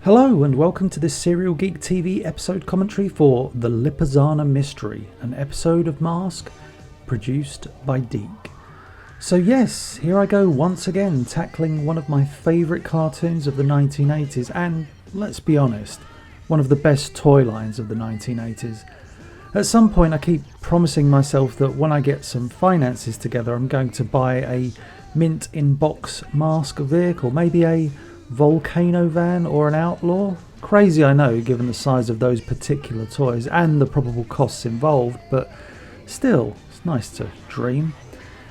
Hello and welcome to this Serial Geek TV episode commentary for the Lippizaner Mystery, an episode of Mask produced by geek. So yes, here I go once again tackling one of my favourite cartoons of the 1980s and, let's be honest, one of the best toy lines of the 1980s. At some point I keep promising myself that when I get some finances together I'm going to buy a mint in box Mask vehicle, maybe a volcano van or an outlaw. Crazy I know given the size of those particular toys and the probable costs involved, but still, it's nice to dream.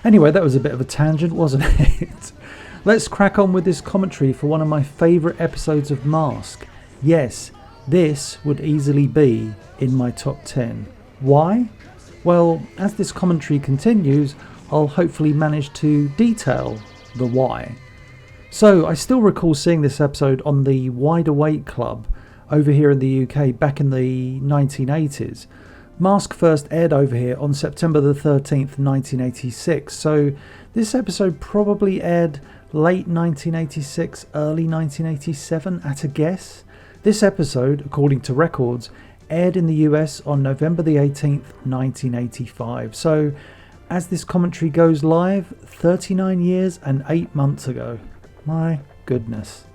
Anyway, that was a bit of a tangent, wasn't it? Let's crack on with this commentary for one of my favourite episodes of Mask. Yes, this would easily be in my top 10. Why? Well, as this commentary continues, I'll hopefully manage to detail the why. So, I still recall seeing this episode on the Wide Awake Club over here in the UK back in the 1980s. Mask first aired over here on September the 13th, 1986, so this episode probably aired late 1986, early 1987 at a guess. This episode, according to records, aired in the US on November the 18th, 1985. So, as this commentary goes live, 39 years and 8 months ago. My goodness.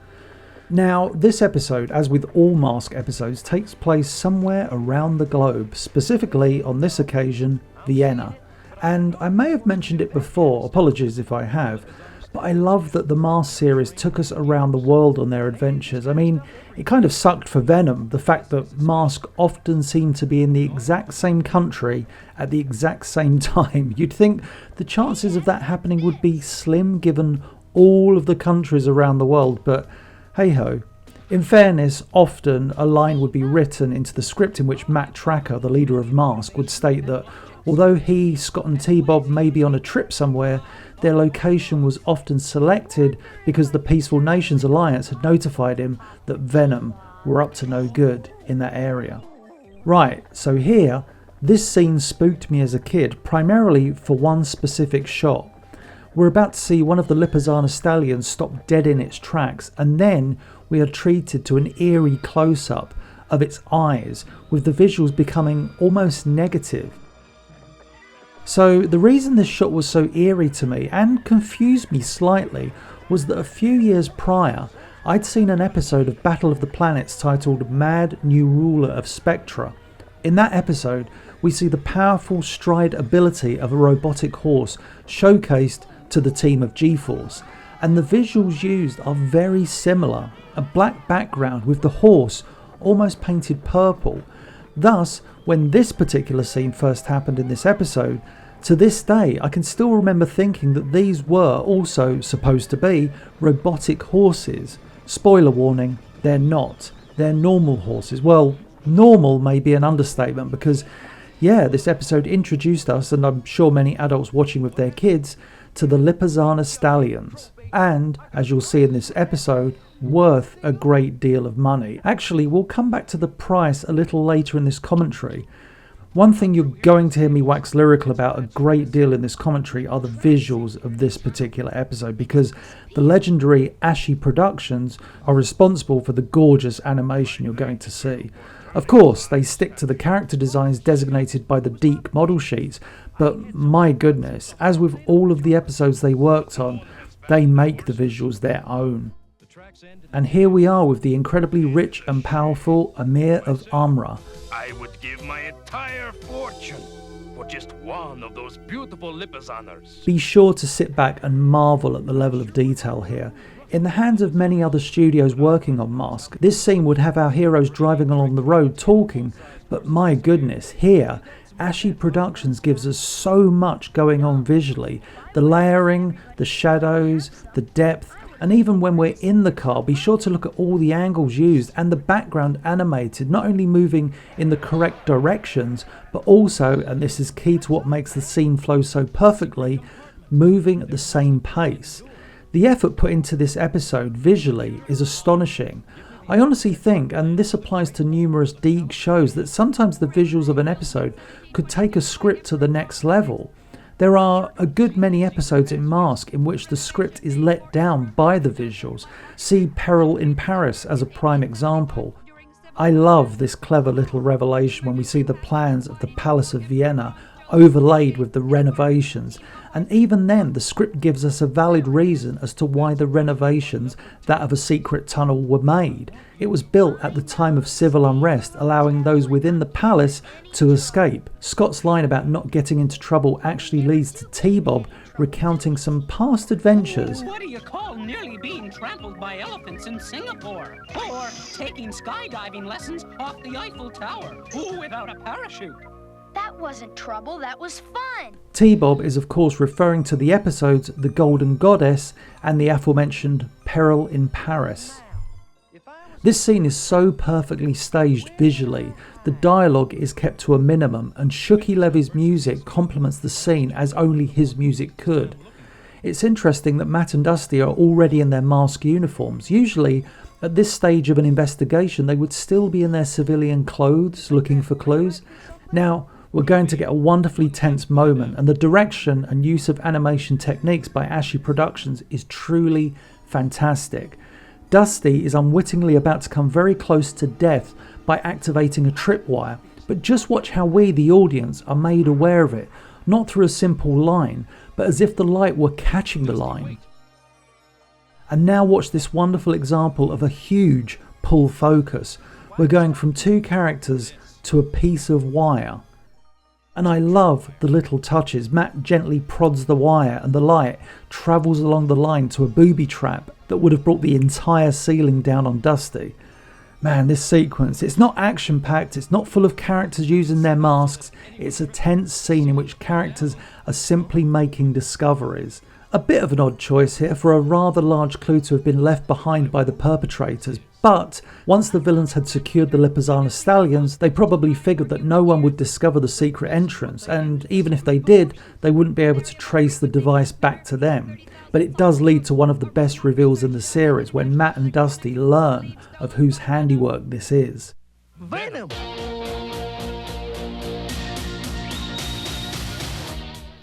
Now, this episode, as with all Mask episodes, takes place somewhere around the globe, specifically on this occasion, Vienna. And I may have mentioned it before, apologies if I have, but I love that the Mask series took us around the world on their adventures. I mean, it kind of sucked for Venom, the fact that Mask often seemed to be in the exact same country at the exact same time. You'd think the chances of that happening would be slim given all of the countries around the world, but hey ho. In fairness, often a line would be written into the script in which Matt Tracker, the leader of Mask, would state that although he, Scott and T-Bob may be on a trip somewhere, their location was often selected because the Peaceful Nations Alliance had notified him that Venom were up to no good in that area. Right, so here, this scene spooked me as a kid, primarily for one specific shot. We're about to see one of the Lippizaner stallions stop dead in its tracks, and then we are treated to an eerie close-up of its eyes, with the visuals becoming almost negative. So the reason this shot was so eerie to me, and confused me slightly, was that a few years prior, I'd seen an episode of Battle of the Planets titled Mad New Ruler of Spectra. In that episode, we see the powerful stride ability of a robotic horse showcased to the team of G-Force, and the visuals used are very similar, a black background with the horse almost painted purple. Thus, when this particular scene first happened in this episode, to this day I can still remember thinking that these were also supposed to be robotic horses. Spoiler warning, they're not. They're normal horses. Well, normal may be an understatement because, yeah, this episode introduced us, and I'm sure many adults watching with their kids, to the Lippizaner stallions, and, as you'll see in this episode, worth a great deal of money. Actually, we'll come back to the price a little later in this commentary. One thing you're going to hear me wax lyrical about a great deal in this commentary are the visuals of this particular episode, because the legendary Ashi Productions are responsible for the gorgeous animation you're going to see. Of course, they stick to the character designs designated by the geek model sheets, but my goodness, as with all of the episodes they worked on, they make the visuals their own. And here we are with the incredibly rich and powerful Amir of Amra. I would give my entire fortune for just one of those beautiful Lippizaners. Be sure to sit back and marvel at the level of detail here. In the hands of many other studios working on Mask, this scene would have our heroes driving along the road talking, but my goodness, here, Ashi Productions gives us so much going on visually. The layering, the shadows, the depth, and even when we're in the car, be sure to look at all the angles used and the background animated, not only moving in the correct directions, but also, and this is key to what makes the scene flow so perfectly, moving at the same pace. The effort put into this episode visually is astonishing. I honestly think, and this applies to numerous geek shows, that sometimes the visuals of an episode could take a script to the next level. There are a good many episodes in Mask in which the script is let down by the visuals. See Peril in Paris as a prime example. I love this clever little revelation when we see the plans of the Palace of Vienna overlaid with the renovations, and even then the script gives us a valid reason as to why the renovations, that of a secret tunnel, were made. It was built at the time of civil unrest, allowing those within the palace to escape. Scott's line about not getting into trouble actually leads to T-Bob recounting some past adventures. What do you call nearly being trampled by elephants in Singapore? Or taking skydiving lessons off the Eiffel Tower? Without a parachute? That wasn't trouble, that was fun! T-Bob is of course referring to the episodes The Golden Goddess and the aforementioned Peril in Paris. This scene is so perfectly staged visually, the dialogue is kept to a minimum, and Shuki Levy's music complements the scene as only his music could. It's interesting that Matt and Dusty are already in their mask uniforms. Usually, at this stage of an investigation, they would still be in their civilian clothes looking for clues. Now, we're going to get a wonderfully tense moment, and the direction and use of animation techniques by Ashi Productions is truly fantastic. Dusty is unwittingly about to come very close to death by activating a tripwire, but just watch how we, the audience, are made aware of it, not through a simple line, but as if the light were catching the line. And now watch this wonderful example of a huge pull focus. We're going from two characters to a piece of wire. And I love the little touches. Matt gently prods the wire and the light travels along the line to a booby trap that would have brought the entire ceiling down on Dusty. Man, this sequence, it's not action-packed, it's not full of characters using their masks, it's a tense scene in which characters are simply making discoveries. A bit of an odd choice here for a rather large clue to have been left behind by the perpetrators, but once the villains had secured the Lippizaner stallions, they probably figured that no one would discover the secret entrance, and even if they did, they wouldn't be able to trace the device back to them. But it does lead to one of the best reveals in the series when Matt and Dusty learn of whose handiwork this is. Venom!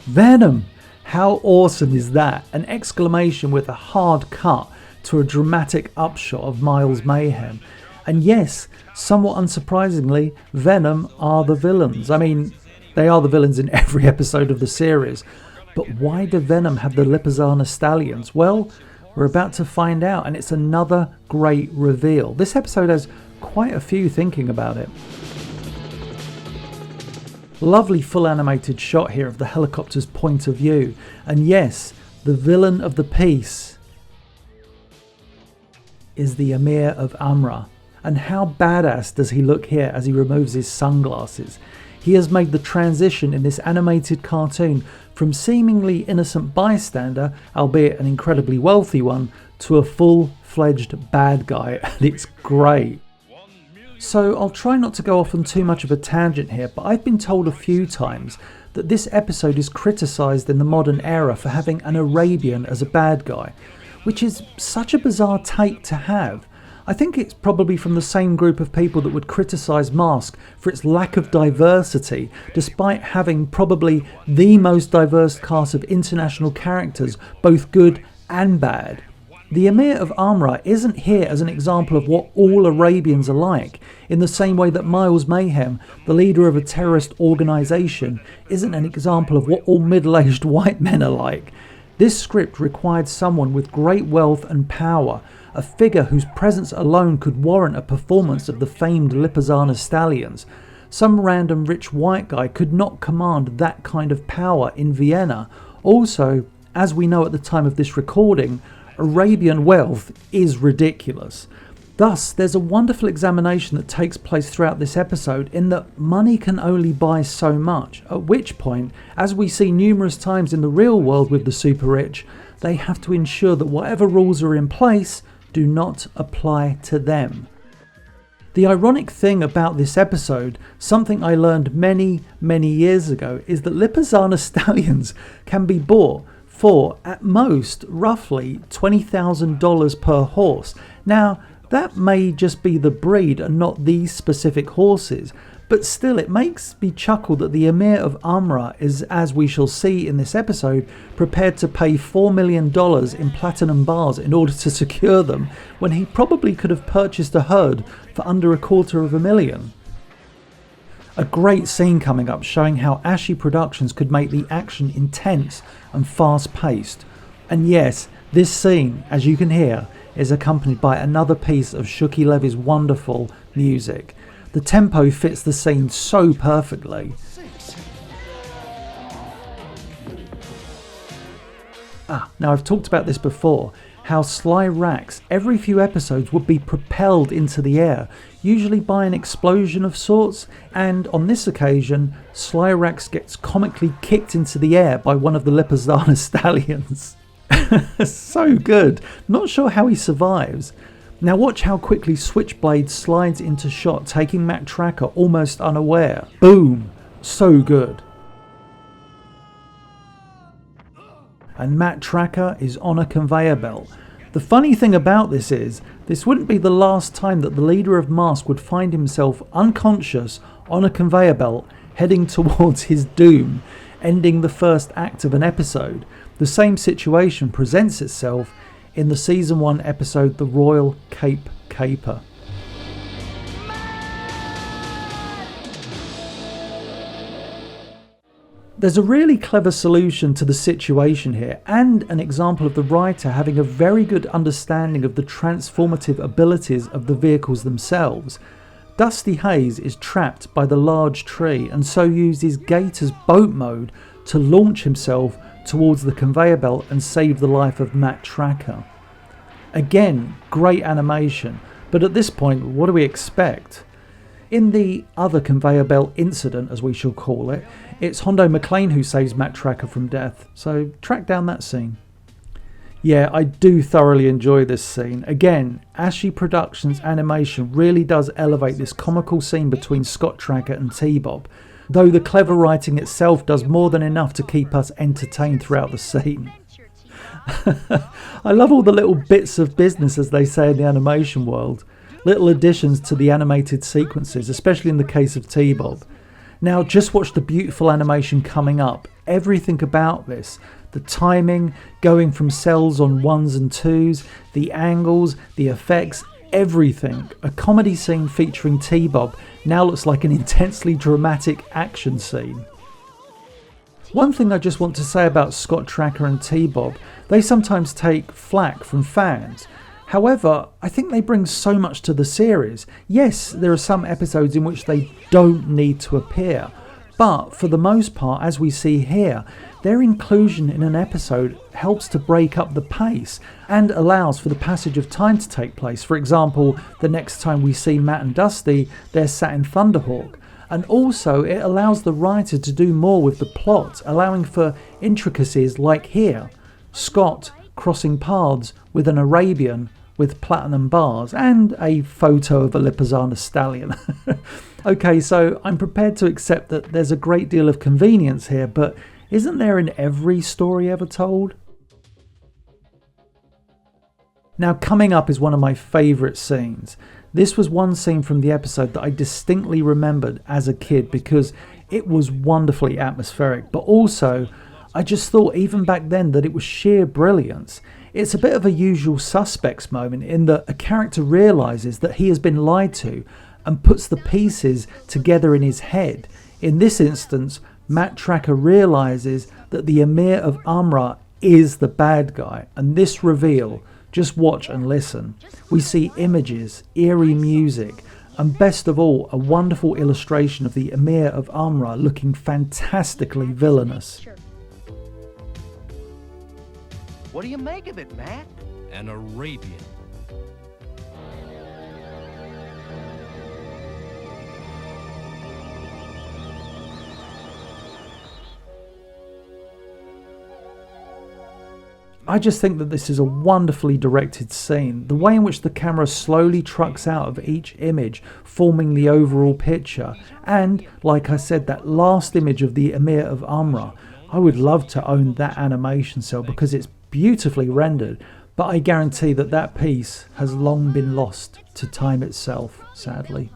Venom! How awesome is that? An exclamation with a hard cut to a dramatic upshot of Miles' mayhem. And yes, somewhat unsurprisingly, Venom are the villains. I mean, they are the villains in every episode of the series. But why do Venom have the Lippizaner stallions? Well, we're about to find out, and it's another great reveal. This episode has quite a few thinking about it. Lovely full animated shot here of the helicopter's point of view. And yes, the villain of the piece is the Emir of Amra. And how badass does he look here as he removes his sunglasses? He has made the transition in this animated cartoon from seemingly innocent bystander, albeit an incredibly wealthy one, to a full-fledged bad guy, and it's great. So I'll try not to go off on too much of a tangent here, but I've been told a few times that this episode is criticised in the modern era for having an Arabian as a bad guy, which is such a bizarre take to have. I think it's probably from the same group of people that would criticise Mask for its lack of diversity, despite having probably the most diverse cast of international characters, both good and bad. The Emir of Amra isn't here as an example of what all Arabians are like, in the same way that Miles Mayhem, the leader of a terrorist organisation, isn't an example of what all middle-aged white men are like. This script required someone with great wealth and power, a figure whose presence alone could warrant a performance of the famed Lippizaner stallions. Some random rich white guy could not command that kind of power in Vienna. Also, as we know at the time of this recording, Arabian wealth is ridiculous. Thus, there's a wonderful examination that takes place throughout this episode in that money can only buy so much, at which point, as we see numerous times in the real world with the super rich, they have to ensure that whatever rules are in place do not apply to them. The ironic thing about this episode, something I learned many years ago, is that Lippizaner stallions can be bought for, at most, roughly $20,000 per horse. Now, that may just be the breed and not these specific horses, But still, it makes me chuckle that the Emir of Amra is, as we shall see in this episode, prepared to pay $4 million in platinum bars in order to secure them, when he probably could have purchased a herd for under $250,000. A great scene coming up showing how Ashi Productions could make the action intense and fast-paced. And yes, this scene, as you can hear, is accompanied by another piece of Shuki Levy's wonderful music. The tempo fits the scene so perfectly. Now I've talked about this before, how Sly Rax every few episodes would be propelled into the air, usually by an explosion of sorts, and on this occasion, Sly Rax gets comically kicked into the air by one of the Lippizaner stallions. So good. Not sure how he survives. Now watch how quickly Switchblade slides into shot, taking Matt Tracker almost unaware. Boom! So good. And Matt Tracker is on a conveyor belt. The funny thing about this is, this wouldn't be the last time that the leader of Mask would find himself unconscious on a conveyor belt, heading towards his doom, ending the first act of an episode. The same situation presents itself in the Season 1 episode The Royal Cape Caper. There's a really clever solution to the situation here, and an example of the writer having a very good understanding of the transformative abilities of the vehicles themselves. Dusty Hayes is trapped by the large tree and so uses Gator's boat mode to launch himself towards the conveyor belt and save the life of Matt Tracker. Again, great animation, but at this point, what do we expect? In the other conveyor belt incident, as we shall call it, it's Hondo McClane who saves Matt Tracker from death, so track down that scene. Yeah, I do thoroughly enjoy this scene. Again, Ashi Productions animation really does elevate this comical scene between Scott Tracker and T-Bob, though the clever writing itself does more than enough to keep us entertained throughout the scene. I love all the little bits of business, as they say in the animation world. Little additions to the animated sequences, especially in the case of T-Bob. Now just watch the beautiful animation coming up. Everything about this, the timing, going from cells on 1s and 2s, the angles, the effects, everything. A comedy scene featuring T-Bob now looks like an intensely dramatic action scene. One thing I just want to say about Scott Tracker and T-Bob, they sometimes take flack from fans. However, I think they bring so much to the series. Yes, there are some episodes in which they don't need to appear, but for the most part, as we see here, their inclusion in an episode helps to break up the pace and allows for the passage of time to take place. For example, the next time we see Matt and Dusty, they're sat in Thunderhawk. And also it allows the writer to do more with the plot, allowing for intricacies like here, Scott crossing paths with an Arabian with platinum bars and a photo of a Lippizaner stallion. Okay, so I'm prepared to accept that there's a great deal of convenience here, but isn't there in every story ever told? Now coming up is one of my favourite scenes. This was one scene from the episode that I distinctly remembered as a kid because it was wonderfully atmospheric, but also I just thought even back then that it was sheer brilliance. It's a bit of a usual suspects moment in that a character realises that he has been lied to and puts the pieces together in his head. In this instance, Matt Tracker realises that the Emir of Amra is the bad guy, and this reveal, just watch and listen. We see images, eerie music, and best of all, a wonderful illustration of the Emir of Amra looking fantastically villainous. What do you make of it, Matt? An Arabian. I just think that this is a wonderfully directed scene. The way in which the camera slowly trucks out of each image, forming the overall picture. And, like I said, that last image of the Emir of Amra, I would love to own that animation cell because it's beautifully rendered. But I guarantee that that piece has long been lost to time itself, sadly.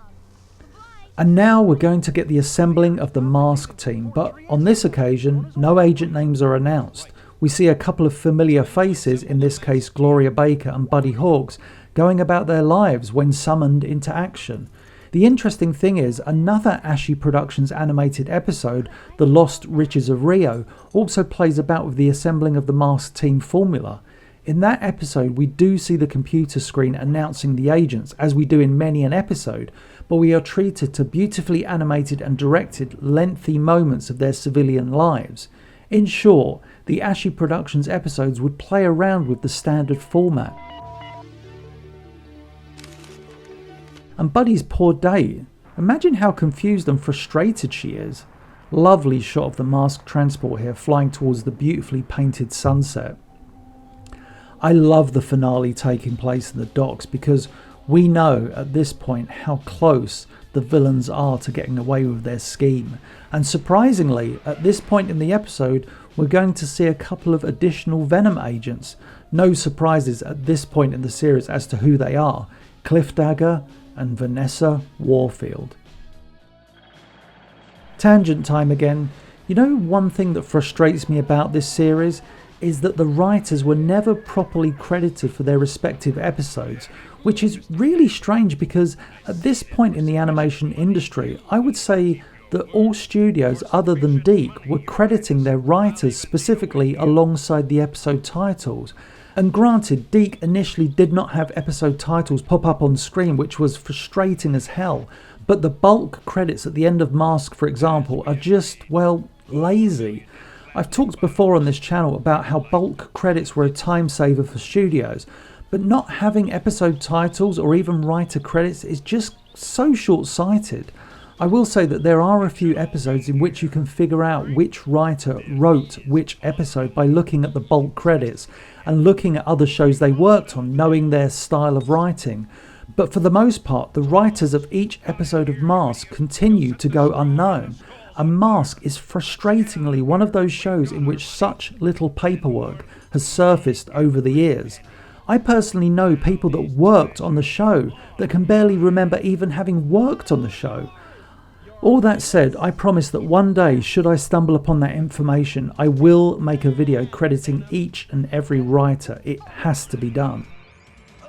And now we're going to get the assembling of the Mask team, but on this occasion, no agent names are announced. We see a couple of familiar faces, in this case Gloria Baker and Buddy Hawks, going about their lives when summoned into action. The interesting thing is, another Ashi Productions animated episode, The Lost Riches of Rio, also plays about with the assembling of the Mask team formula. In that episode, we do see the computer screen announcing the agents, as we do in many an episode, but we are treated to beautifully animated and directed lengthy moments of their civilian lives. In short, the Ashi Productions episodes would play around with the standard format. And Buddy's poor date. Imagine how confused and frustrated she is. Lovely shot of the Mask transport here flying towards the beautifully painted sunset. I love the finale taking place in the docks because we know at this point how close the villains are to getting away with their scheme. And surprisingly, at this point in the episode, we're going to see a couple of additional Venom agents. No surprises at this point in the series as to who they are. Cliff Dagger and Vanessa Warfield. Tangent time again. You know, one thing that frustrates me about this series is that the writers were never properly credited for their respective episodes, which is really strange because at this point in the animation industry, I would say that all studios other than Deke were crediting their writers specifically alongside the episode titles. And granted, Deke initially did not have episode titles pop up on screen, which was frustrating as hell, but the bulk credits at the end of Mask, for example, are just, well, lazy. I've talked before on this channel about how bulk credits were a time saver for studios, but not having episode titles or even writer credits is just so short-sighted. I will say that there are a few episodes in which you can figure out which writer wrote which episode by looking at the bulk credits and looking at other shows they worked on, knowing their style of writing. But for the most part, the writers of each episode of Mask continue to go unknown. And Mask is frustratingly one of those shows in which such little paperwork has surfaced over the years. I personally know people that worked on the show that can barely remember even having worked on the show. All that said, I promise that one day, should I stumble upon that information, I will make a video crediting each and every writer. It has to be done.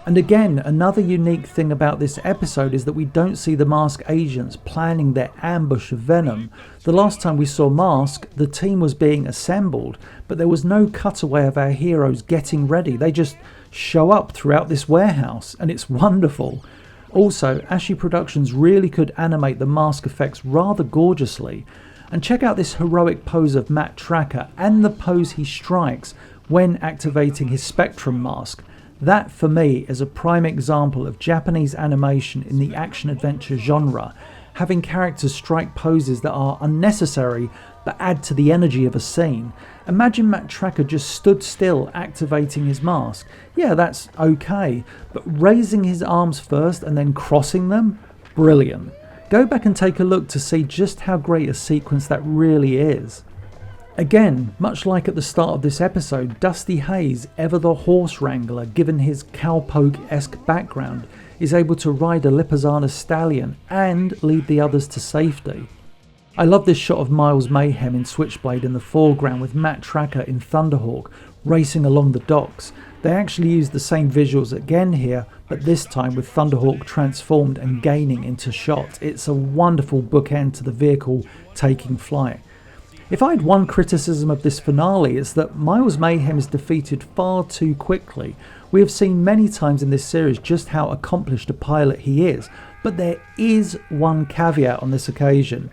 And again, another unique thing about this episode is that we don't see the Mask agents planning their ambush of Venom. The last time we saw Mask, the team was being assembled, but there was no cutaway of our heroes getting ready. They just show up throughout this warehouse, and it's wonderful. Also, Ashi Productions really could animate the mask effects rather gorgeously. And check out this heroic pose of Matt Tracker and the pose he strikes when activating his Spectrum mask. That for me is a prime example of Japanese animation in the action-adventure genre, having characters strike poses that are unnecessary but add to the energy of a scene. Imagine Matt Tracker just stood still activating his mask. Yeah, that's okay, but raising his arms first and then crossing them? Brilliant. Go back and take a look to see just how great a sequence that really is. Again, much like at the start of this episode, Dusty Hayes, ever the horse wrangler given his cowpoke-esque background, is able to ride a Lippizaner stallion and lead the others to safety. I love this shot of Miles Mayhem in Switchblade in the foreground with Matt Tracker in Thunderhawk racing along the docks. They actually use the same visuals again here, but this time with Thunderhawk transformed and gaining into shot. It's a wonderful bookend to the vehicle taking flight. If I had one criticism of this finale, it's that Miles Mayhem is defeated far too quickly. We have seen many times in this series just how accomplished a pilot he is, but there is one caveat on this occasion.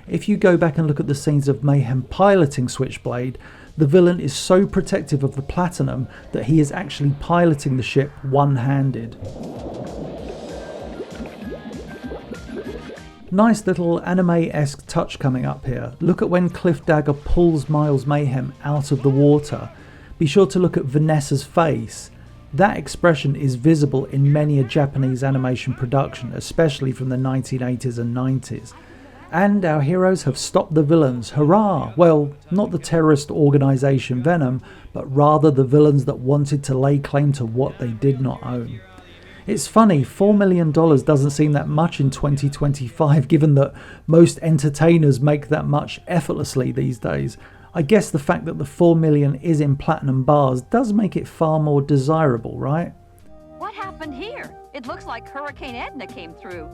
If you go back and look at the scenes of Mayhem piloting Switchblade, the villain is so protective of the Platinum that he is actually piloting the ship one-handed. Nice little anime-esque touch coming up here. Look at when Cliff Dagger pulls Miles Mayhem out of the water. Be sure to look at Vanessa's face. That expression is visible in many a Japanese animation production, especially from the 1980s and 90s. And our heroes have stopped the villains, hurrah! Well, not the terrorist organisation Venom, but rather the villains that wanted to lay claim to what they did not own. It's funny, $4 million doesn't seem that much in 2025, given that most entertainers make that much effortlessly these days. I guess the fact that the $4 million is in platinum bars does make it far more desirable, right? What happened here? It looks like Hurricane Edna came through.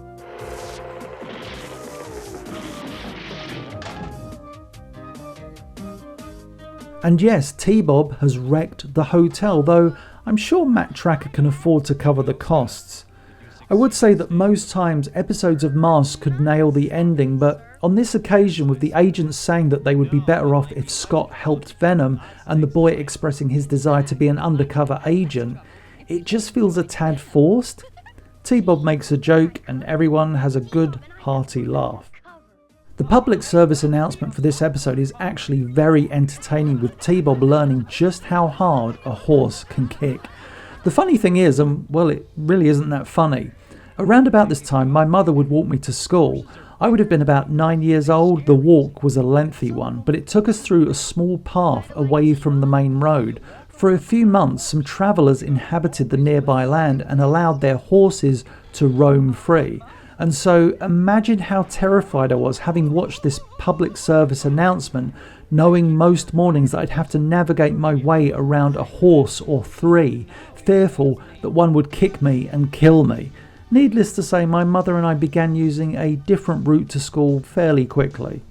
And yes, T-Bob has wrecked the hotel, though I'm sure Matt Tracker can afford to cover the costs. I would say that most times episodes of Mask could nail the ending, but on this occasion, with the agents saying that they would be better off if Scott helped Venom and the boy expressing his desire to be an undercover agent, it just feels a tad forced. T-Bob makes a joke and everyone has a good, hearty laugh. The public service announcement for this episode is actually very entertaining, with T-Bob learning just how hard a horse can kick. The funny thing is, well, it really isn't that funny. Around about this time, my mother would walk me to school. I would have been about 9 years old. The walk was a lengthy one, but it took us through a small path away from the main road. For a few months, some travellers inhabited the nearby land and allowed their horses to roam free. And so imagine how terrified I was, having watched this public service announcement, knowing most mornings that I'd have to navigate my way around a horse or three, fearful that one would kick me and kill me. Needless to say, my mother and I began using a different route to school fairly quickly.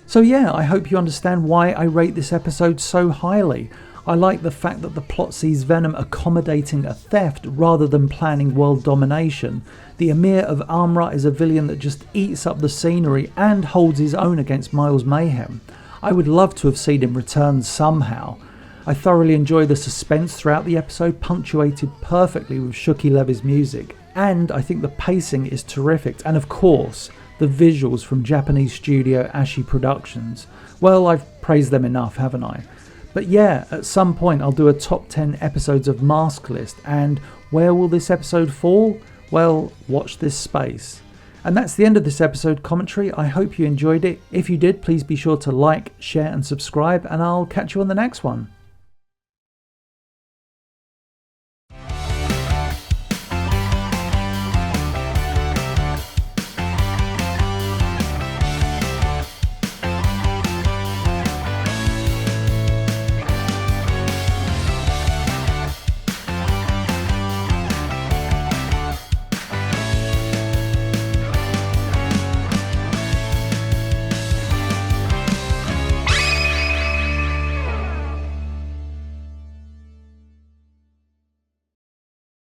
So yeah, I hope you understand why I rate this episode so highly. I like the fact that the plot sees Venom accommodating a theft rather than planning world domination. The Emir of Amra is a villain that just eats up the scenery and holds his own against Miles Mayhem. I would love to have seen him return somehow. I thoroughly enjoy the suspense throughout the episode, punctuated perfectly with Shuki Levy's music. And I think the pacing is terrific. And of course, the visuals from Japanese studio Ashi Productions. Well, I've praised them enough, haven't I? But yeah, at some point I'll do a top 10 episodes of Mask list, and where will this episode fall? Well, watch this space. And that's the end of this episode commentary. I hope you enjoyed it. If you did, please be sure to like, share and subscribe, and I'll catch you on the next one.